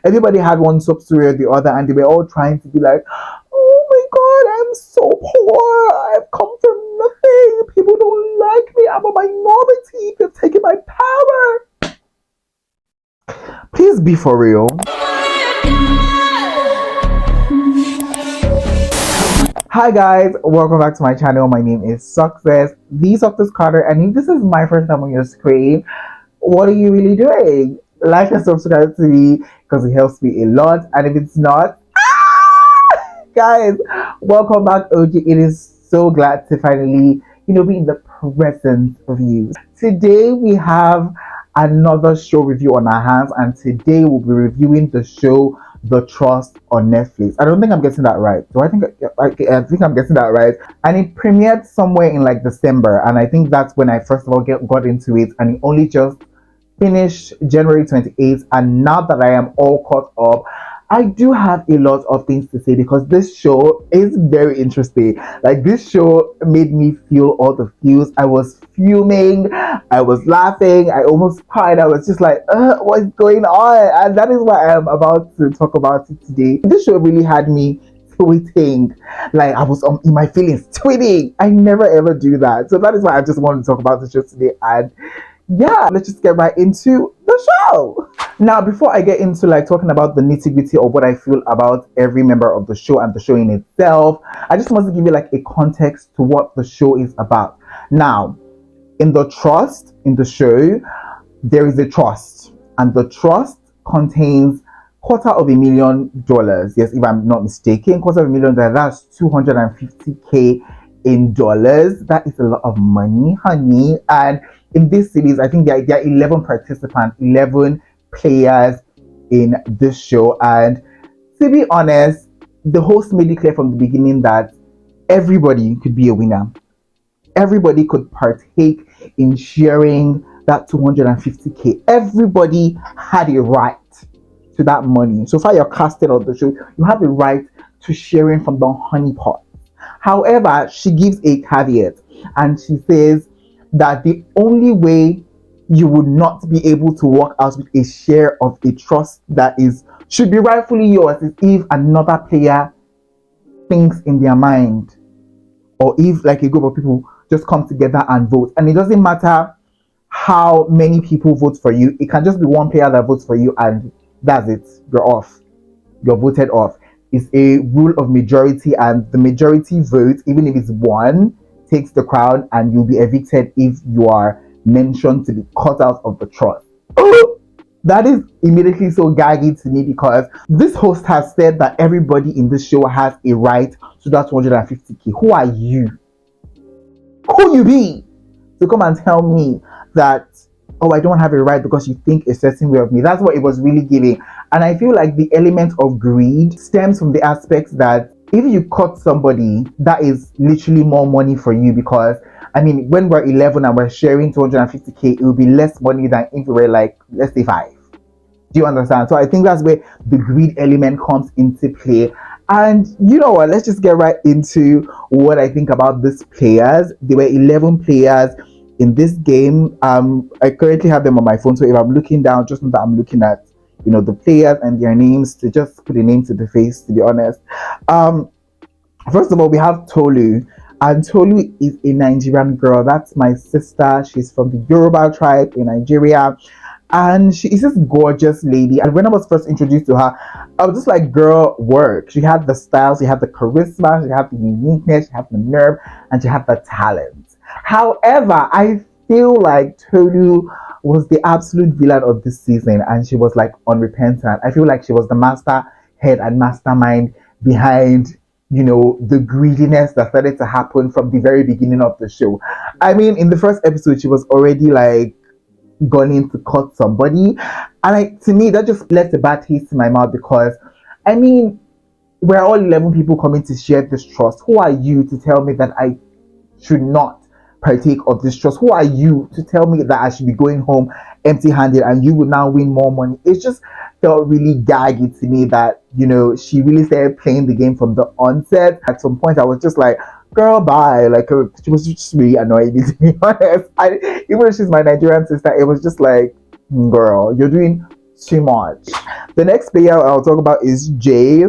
everybody had one sub story or the other, and they were all trying to be like, oh my god, I'm so poor, I've come from nothing, people don't like me, I'm a minority, they've taken my power. Please be for real. Hi guys, welcome back to my channel. My name is Success, the Success Carter, and if this is my first time on your screen, what are you really doing? Like and subscribe to me because it helps me a lot. And if it's not, guys, welcome back, OG. It is so glad to finally, be in the presence of you. Today we have another show review on our hands, and today we'll be reviewing the show The Trust on Netflix. I don't think I'm getting that right. Do I think I'm getting that right? And it premiered somewhere in like December, and I think that's when I first of all got into it, and it only just finished January 28th. And now that I am all caught up, I do have a lot of things to say because this show is very interesting. Like, this show made me feel all the feels. I was fuming, I was laughing, I almost cried. I was just like, what's going on? And that is why I am about to talk about it today. This show really had me tweeting, like I was in my feelings, tweeting. I never ever do that. So that is why I just wanted to talk about the show today. And yeah, let's just get right into the show. Now, before I get into like talking about the nitty-gritty of what I feel about every member of the show and the show in itself, I just want to give you like a context to what the show is about. Now, in the show, there is a trust, and the trust contains $250,000. Yes, if I'm not mistaken, $250,000. That's $250K in dollars. That is a lot of money, honey. And in this series, I think there are 11 participants, 11 players in this show. And to be honest, the host made it clear from the beginning that everybody could be a winner. Everybody could partake in sharing that 250K. Everybody had a right to that money. So far you're casted on the show, you have a right to sharing from the honey pot. However, she gives a caveat, and she says that the only way you would not be able to walk out with a share of a trust that should be rightfully yours is if another player thinks in their mind, or if like a group of people just come together and vote. And it doesn't matter how many people vote for you, it can just be one player that votes for you, and that's it, you're off, you're voted off. It's a rule of majority, and the majority vote, even if it's one, takes the crown, and you'll be evicted if you are mentioned to be cut out of the trust. That is immediately so gaggy to me, because this host has said that everybody in this show has a right to that 250K. Who are you? Who you be to come and tell me that, oh, I don't have a right because you think a certain way of me? That's what it was really giving. And I feel like the element of greed stems from the aspect that if you cut somebody, that is literally more money for you, because I mean, when we're 11 and we're sharing 250K, it will be less money than if we were like, let's say 5. Do you understand? So I think that's where the greed element comes into play. And you know what? Let's just get right into what I think about these players. There were 11 players in this game. I currently have them on my phone, so if I'm looking down, just know that I'm looking at the players and their names, to just put a name to the face, to be honest. First of all, we have Tolu. And Tolu is a Nigerian girl. That's my sister. She's from the Yoruba tribe in Nigeria. And she is this gorgeous lady. And when I was first introduced to her, I was just like, girl, work. She had the style, she had the charisma, she had the uniqueness, she had the nerve, and she had the talent. However, I feel like Tolu was the absolute villain of this season, and she was like unrepentant. I feel like she was the master head and mastermind behind the greediness that started to happen from the very beginning of the show. I mean, in the first episode, she was already like gone in to cut somebody, and to me that just left a bad taste in my mouth, because I mean, we're all 11 people coming to share this trust. Who are you to tell me that I should not partake of this trust? Who are you to tell me that I should be going home empty-handed and you will now win more money? It just felt really gaggy to me that she really started playing the game from the onset. At some point I was just like, girl, bye. Like, she was just really annoying me, to be honest. Even though she's my Nigerian sister, it was just like, girl, you're doing too much. The next player I'll talk about is Jay.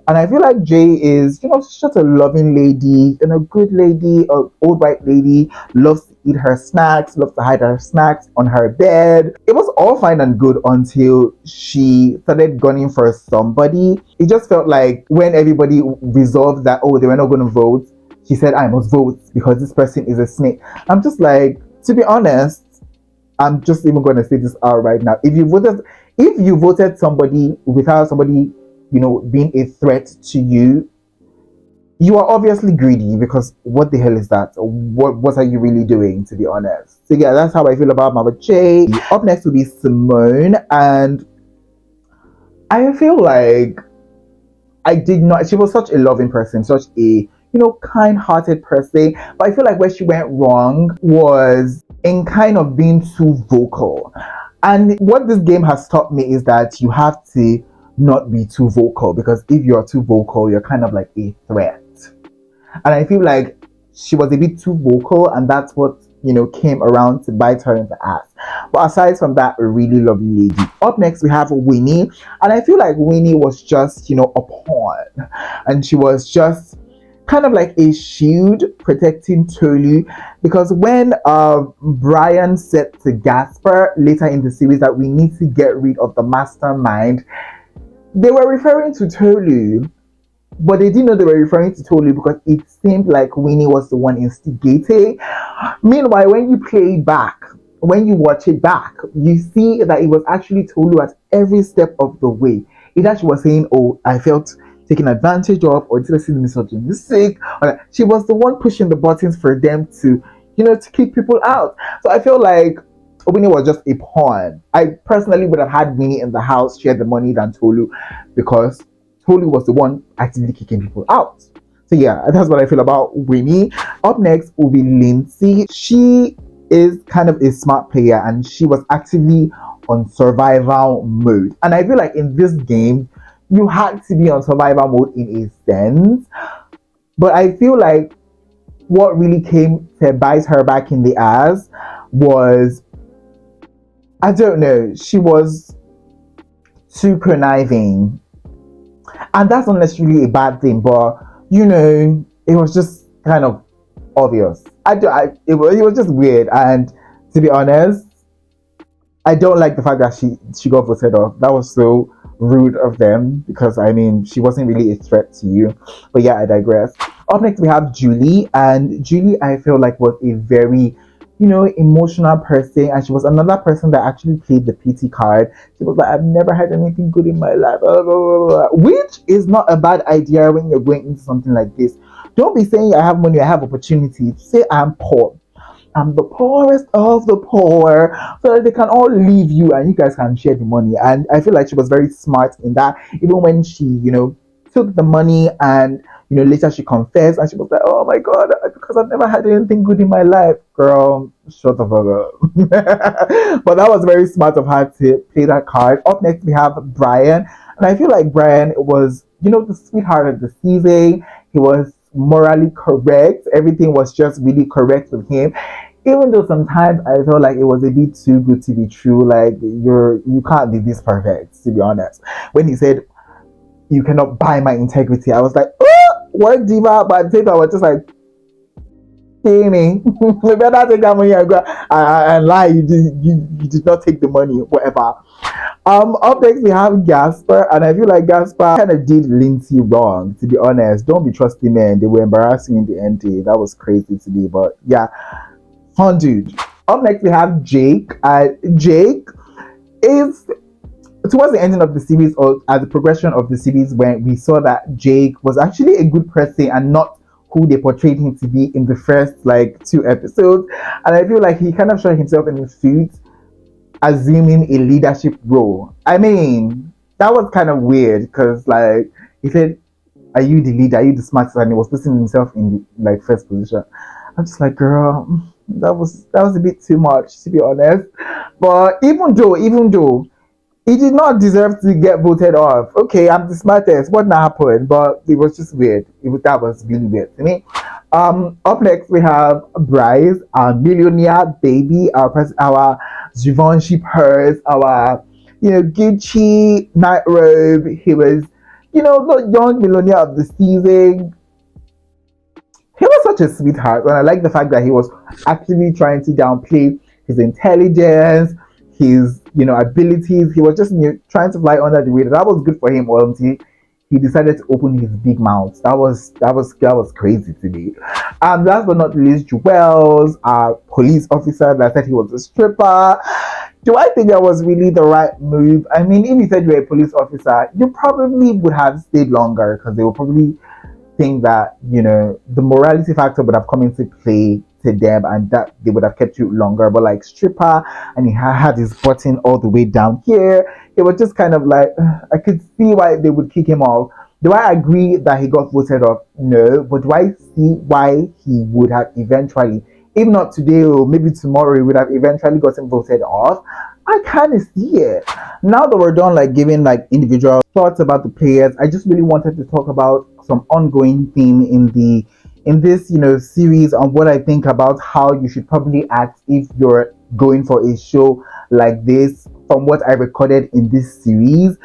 And I feel like Jay is, she's just a loving lady and a good lady, a old white lady, loves to eat her snacks, loves to hide her snacks on her bed. It was all fine and good until she started gunning for somebody. It just felt like when everybody resolved that, oh, they were not going to vote, she said, I must vote because this person is a snake. I'm just like, to be honest, I'm just even going to say this out right now. If you voted somebody without somebody, being a threat to you, you are obviously greedy because what the hell is that? What are you really doing, to be honest? So yeah, that's how I feel about Mama J. Up next will be Simone, and I feel like I did not. She was such a loving person, such a kind-hearted person. But I feel like where she went wrong was in kind of being too vocal. And what this game has taught me is that you have to not be too vocal, because if you're too vocal, you're kind of like a threat. And I feel like she was a bit too vocal, and that's what came around to bite her in the ass. But aside from that, a really lovely lady. Up next we have Winnie, and I feel like Winnie was just a pawn, and she was just kind of like a shield protecting Tolu, because when Brian said to Gasper later in the series that we need to get rid of the mastermind, they were referring to Tolu. But they didn't know they were referring to Tolu because it seemed like Winnie was the one instigating. Meanwhile, when you watch it back, you see that it was actually Tolu at every step of the way. Either she was saying, oh, I felt taken advantage of, or did I see the misogynistic? Or she was the one pushing the buttons for them to, to keep people out. So I feel like Winnie was just a pawn. I personally would have had Winnie in the house share the money than Tolu, because Tolu was the one actively kicking people out. So yeah, that's what I feel about Winnie. Up next will be Lindsay. She is kind of a smart player, and she was actively on survival mode. And I feel like in this game, you had to be on survival mode in a sense. But I feel like what really came to bite her back in the ass was, I don't know, she was too conniving. And that's not necessarily a bad thing, but it was just kind of obvious. It was just weird, and to be honest, I don't like the fact that she got voted off. That was so rude of them, because I mean, she wasn't really a threat to you. But yeah, I digress. Up next we have Julie, and Julie I feel like was a very emotional person, and she was another person that actually played the pity card. She was like, I've never had anything good in my life, blah, blah, blah, blah. Which is not a bad idea when you're going into something like this. Don't be saying I have money, I have opportunity. Say I'm poor. I'm the poorest of the poor, so that they can all leave you and you guys can share the money. And I feel like she was very smart in that, even when she, took the money, and later she confessed, and she was like, oh my god, because I've never had anything good in my life. Girl, shut the fuck up. But that was very smart of her to play that card. Up next we have Brian, and I feel like Brian was the sweetheart of the season. He was morally correct. Everything was just really correct with him, even though sometimes I felt like it was a bit too good to be true. Like, you can't be this perfect, to be honest. When he said, you cannot buy my integrity, I was like, oh, what diva? But at the same time, I was just like, me. You better take that money and go and lie. You did not take the money, whatever. Up next we have Gasper, and I feel like Gasper kind of did Lindsay wrong, to be honest. Don't be trusting men. They were embarrassing in the end. That was crazy to me, but yeah, fun dude. Up next we have Jake. Jake is towards the ending of the series, or at the progression of the series, when we saw that Jake was actually a good person and not who they portrayed him to be in the first 2 episodes. And I feel like he kind of shot himself in the foot, assuming a leadership role. I mean, that was kind of weird, because he said, are you the leader, are you the smartest, and he was putting himself in the first position. I'm just like, girl, that was a bit too much, to be honest. But even though he did not deserve to get voted off. Okay, I'm the smartest. What now happened? But it was just weird. That was really weird to me. Up next we have Bryce, our millionaire baby, our Givenchy purse, our Gucci night robe. He was, the young millionaire of the season. He was such a sweetheart, and I like the fact that he was actively trying to downplay his intelligence, his abilities. He was just trying to fly under the radar. That was good for him until he decided to open his big mouth. That was crazy to me. And last but not least, Jewels, our police officer that said he was a stripper. Do I think that was really the right move? I mean, if you said you were a police officer, you probably would have stayed longer because they would probably think that the morality factor would have come into play to them and that they would have kept you longer. But like stripper, and he had his button all the way down here, it was just kind of like I could see why they would kick him off. Do I agree that he got voted off? No, but do I see why he would have eventually, if not today or maybe tomorrow, he would have eventually gotten voted off? I kind of see it. Now that we're done like giving like individual thoughts about the players, I just really wanted to talk about some ongoing theme in this series on what I think about how you should probably act if you're going for a show like this. From what I recorded in this series,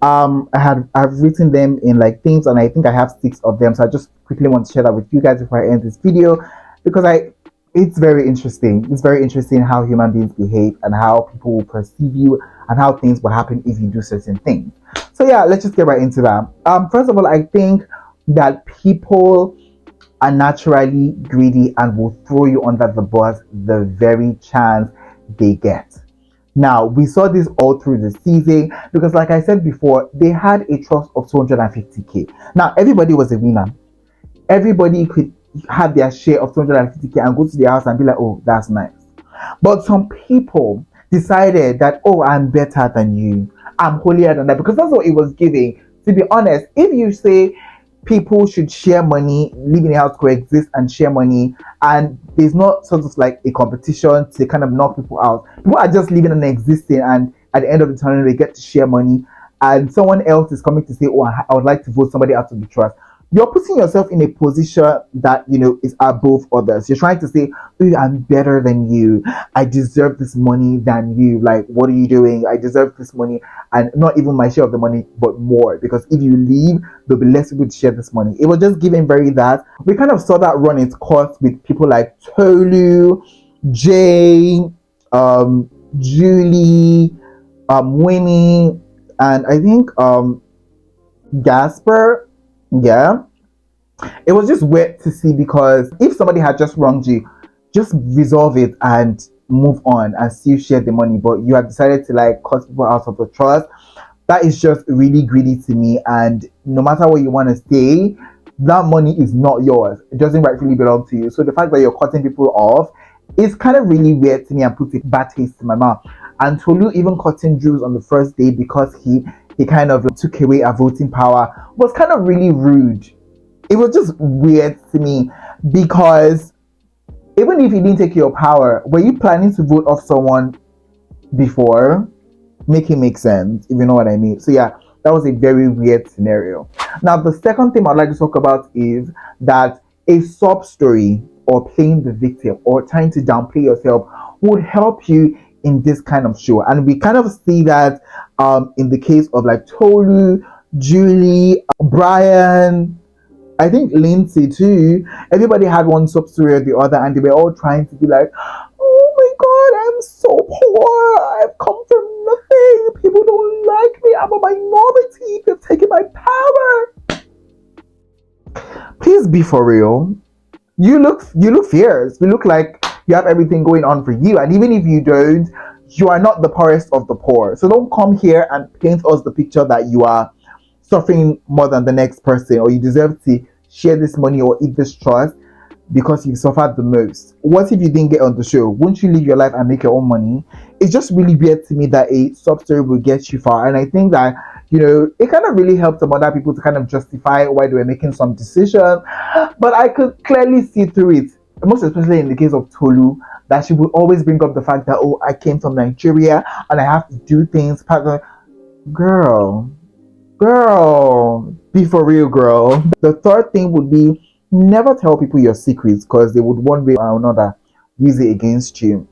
I've written them in like themes, and I think I have 6 of them. So I just quickly want to share that with you guys before I end this video because it's very interesting. It's very interesting how human beings behave and how people will perceive you and how things will happen if you do certain things. So yeah, let's just get right into that. First of all, I think that people are naturally greedy and will throw you under the bus the very chance they get. Now, we saw this all through the season because, like I said before, they had a trust of 250k. Now, everybody was a winner. Everybody could have their share of 250k and go to their house and be like, oh, that's nice. But some people decided that, oh, I'm better than you. I'm holier than that, because that's what it was giving. To be honest, if you say people should share money, live in a house, coexist and share money, and there's not sort of like a competition to kind of knock people out. People are just living and existing, and at the end of the tunnel, they get to share money, and someone else is coming to say, oh, I would like to vote somebody out of the trust. You're putting yourself in a position that is above others. You're trying to say, oh, I'm better than you. I deserve this money than you. Like, what are you doing? I deserve this money, and not even my share of the money, but more. Because if you leave, there'll be less people to share this money. It was just giving very that. We kind of saw that run its course with people like Tolu, Jay, Julie, Winnie, and I think Gasper. Yeah, it was just weird to see, because if somebody had just wronged you, just resolve it and move on and still share the money. But you have decided to like cut people out of the trust. That is just really greedy to me. And no matter what you want to say, that money is not yours. It doesn't rightfully belong to you. So the fact that you're cutting people off is kind of really weird to me and puts a bad taste in my mouth. And Tolu even cutting Drews on the first day because he kind of took away our voting power was kind of really rude. It was just weird to me, because even if he didn't take your power, were you planning to vote off someone before? Make it make sense, if you know what I mean. So yeah, that was a very weird scenario. Now, the second thing I'd like to talk about is that a sob story or playing the victim or trying to downplay yourself would help you in this kind of show. And we kind of see that in the case of like Tolu, Julie, Brian, I think Lindsay too. Everybody had one sub story or the other, and they were all trying to be like, oh my god, I'm so poor, I've come from nothing, people don't like me, I'm a minority, they've taken my power. Please be for real. You look fierce. You look like you have everything going on for you, and even if you don't, you are not the poorest of the poor. So don't come here and paint us the picture that you are suffering more than the next person, or you deserve to share this money or eat this trust because you've suffered the most. What if you didn't get on the show? Won't you live your life and make your own money? It's just really weird to me that a sub story will get you far, and I think that it kind of really helped some other people to kind of justify why they were making some decisions. But I could clearly see through it, most especially in the case of Tolu, that she would always bring up the fact that, oh, I came from Nigeria and I have to do things. Girl, be for real, girl. The third thing would be, never tell people your secrets, because they would one way or another use it against you.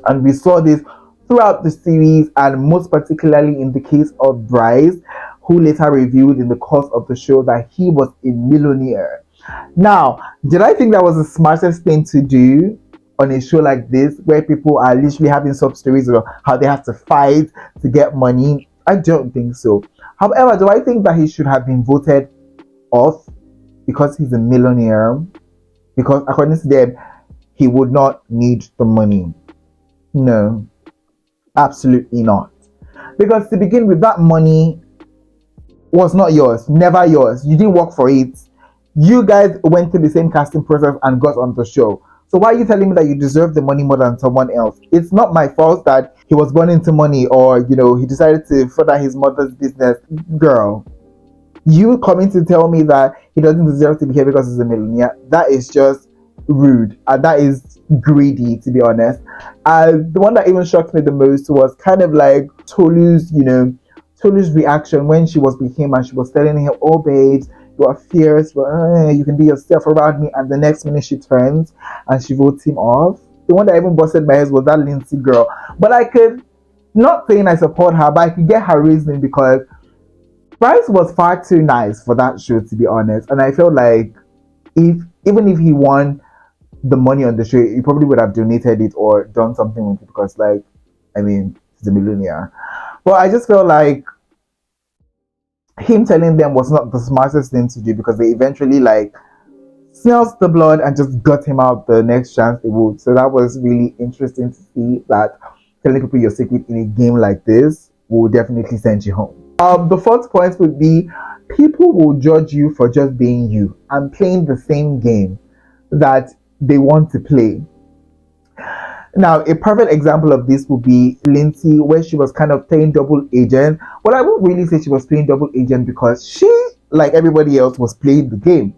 And we saw this throughout the series, and most particularly in the case of Bryce, who later revealed in the course of the show that he was a millionaire. Now, did I think that was the smartest thing to do on a show like this, where people are literally having sub stories of how they have to fight to get money? I don't think so. However, do I think that he should have been voted off because he's a millionaire? Because according to them, he would not need the money. No, absolutely not. Because to begin with, that money was not yours, never yours. You didn't work for it. You guys went through the same casting process and got on the show. So why are you telling me that you deserve the money more than someone else? It's not my fault that he was born into money, or he decided to further his mother's business. Girl, you coming to tell me that he doesn't deserve to be here because he's a millionaire, that is just rude, and that is greedy, to be honest. The one that even shocked me the most was kind of like Tolu's reaction when she was with him and she was telling him, "Oh babes, you are fierce, but you can be yourself around me," and the next minute she turns and she votes him off. The one that even busted my head was that Lindsay girl. But I could, not saying I support her, but I could get her reasoning, because Bryce was far too nice for that show, to be honest. And I felt like even if he won the money on the show, he probably would have donated it or done something with it, because he's a millionaire. But I just felt like him telling them was not the smartest thing to do, because they eventually smells the blood and just got him out the next chance they would. So that was really interesting to see that telling people your secret in a game like this will definitely send you home. The fourth point would be, people will judge you for just being you and playing the same game that they want to play. Now, a perfect example of this would be Lindsay, where she was kind of playing double agent. Well, I won't really say she was playing double agent, because she, like everybody else, was playing the game.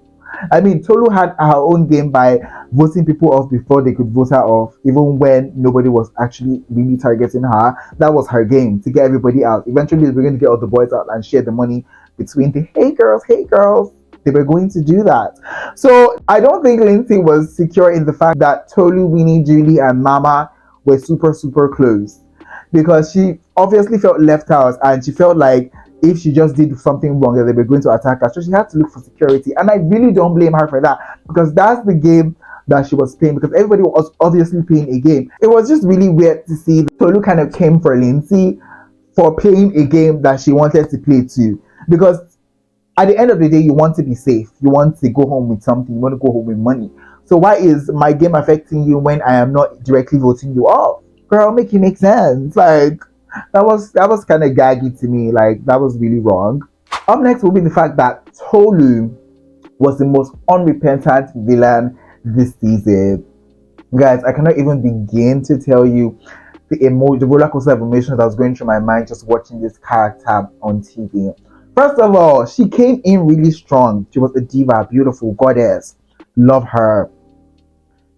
Tolu had her own game by voting people off before they could vote her off, even when nobody was actually really targeting her. That was her game, to get everybody out. Eventually, they were going to get all the boys out and share the money between the hey girls. They were going to do that. So I don't think Lindsay was secure in the fact that Tolu, Winnie, Julie, and Mama were super, super close, because she obviously felt left out, and she felt like if she just did something wrong, that they were going to attack her. So she had to look for security. And I really don't blame her for that, because that's the game that she was playing, because everybody was obviously playing a game. It was just really weird to see Tolu kind of came for Lindsay for playing a game that she wanted to play too. Because at the end of the day, you want to be safe. You want to go home with something. You want to go home with money. So why is my game affecting you when I am not directly voting you off? Girl, make it make sense. That was kind of gaggy to me. That was really wrong. Up next will be the fact that Tolu was the most unrepentant villain this season. Guys, I cannot even begin to tell you the roller coaster of emotions that was going through my mind just watching this character on TV. First of all, she came in really strong. She was a diva, beautiful goddess. Love her.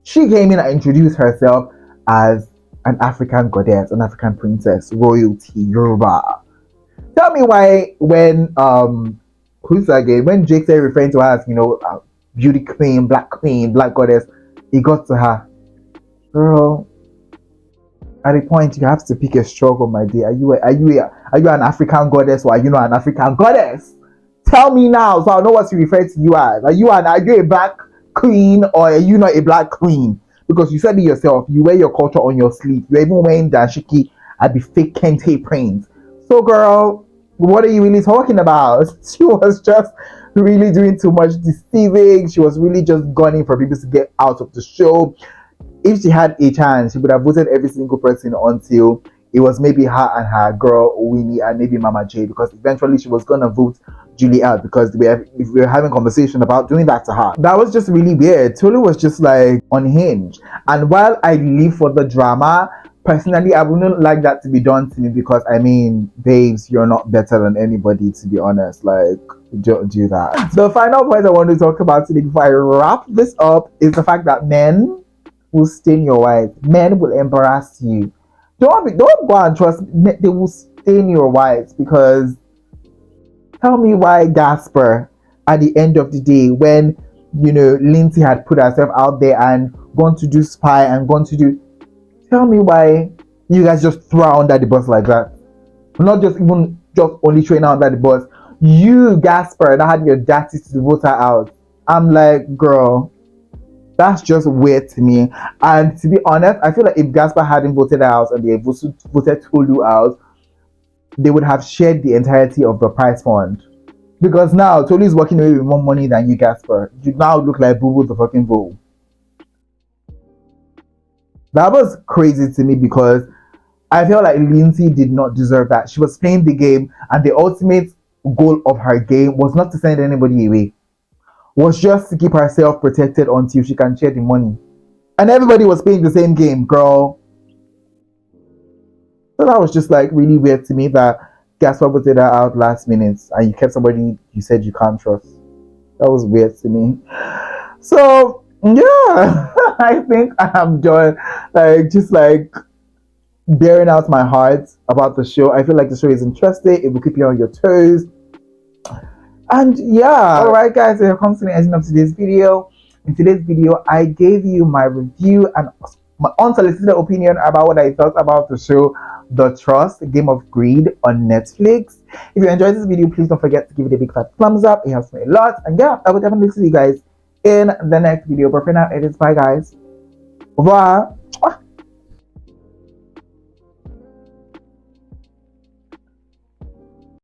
She came in and introduced herself as an African goddess, an African princess, royalty, Yoruba. Tell me why when who's that again? When Jake started referring to her as beauty queen, black goddess, he got to her. Girl, at a point you have to pick a struggle, my dear. Are you an African goddess, or are you not an African goddess? Tell me now, so I know what to refer to you as. Are you a black queen, or are you not a black queen? Because you said it yourself, you wear your culture on your sleeve. You're even wearing dashiki at the fake kente print. So girl, what are you really talking about? She was just really doing too much deceiving. She was really just gunning for people to get out of the show. If she had a chance, she would have voted every single person until it was maybe her and her girl Winnie and maybe Mama J, because eventually she was gonna vote Julie out, because we were having conversation about doing that to her. That was just really weird. Tolu was just unhinged. And while I live for the drama, personally, I wouldn't like that to be done to me, because babes, you're not better than anybody, to be honest. Don't do that. The final point I want to talk about today before I wrap this up is the fact that men will stain your wife. Men will embarrass you. Don't go and trust me. They will stain your wives, because tell me why Gasper, at the end of the day, when Lindsay had put herself out there and gone to do spy and gone to do, tell me why you guys just throw her under the bus like that. Not just even just only throwing her under the bus. You, Gasper, that had your audacity to vote her out. I'm like, girl, that's just weird to me. And to be honest, I feel like if Gasper hadn't voted her out and they voted Tolu out, they would have shared the entirety of the prize fund. Because now Tolu is walking away with more money than you, Gasper. You now look like Boo Boo the fucking fool. That was crazy to me because I feel like Lindsay did not deserve that. She was playing the game, and the ultimate goal of her game was not to send anybody away, was just to keep herself protected until she can share the money. And everybody was playing the same game, girl. So that was just like really weird to me that Gasper voted her out last minute and you kept somebody you said you can't trust. That was weird to me. So yeah, I think I'm done. Like just like bearing out my heart about the show. I feel like the show is interesting. It will keep you on your toes. And yeah, alright guys, so here comes to the end of today's video. In today's video, I gave you my review and my unsolicited opinion about what I thought about the show The Trust, Game of Greed on Netflix. If you enjoyed this video, please don't forget to give it a big fat thumbs up. It helps me a lot. And yeah, I will definitely see you guys in the next video. But for now, it is bye guys. Au revoir.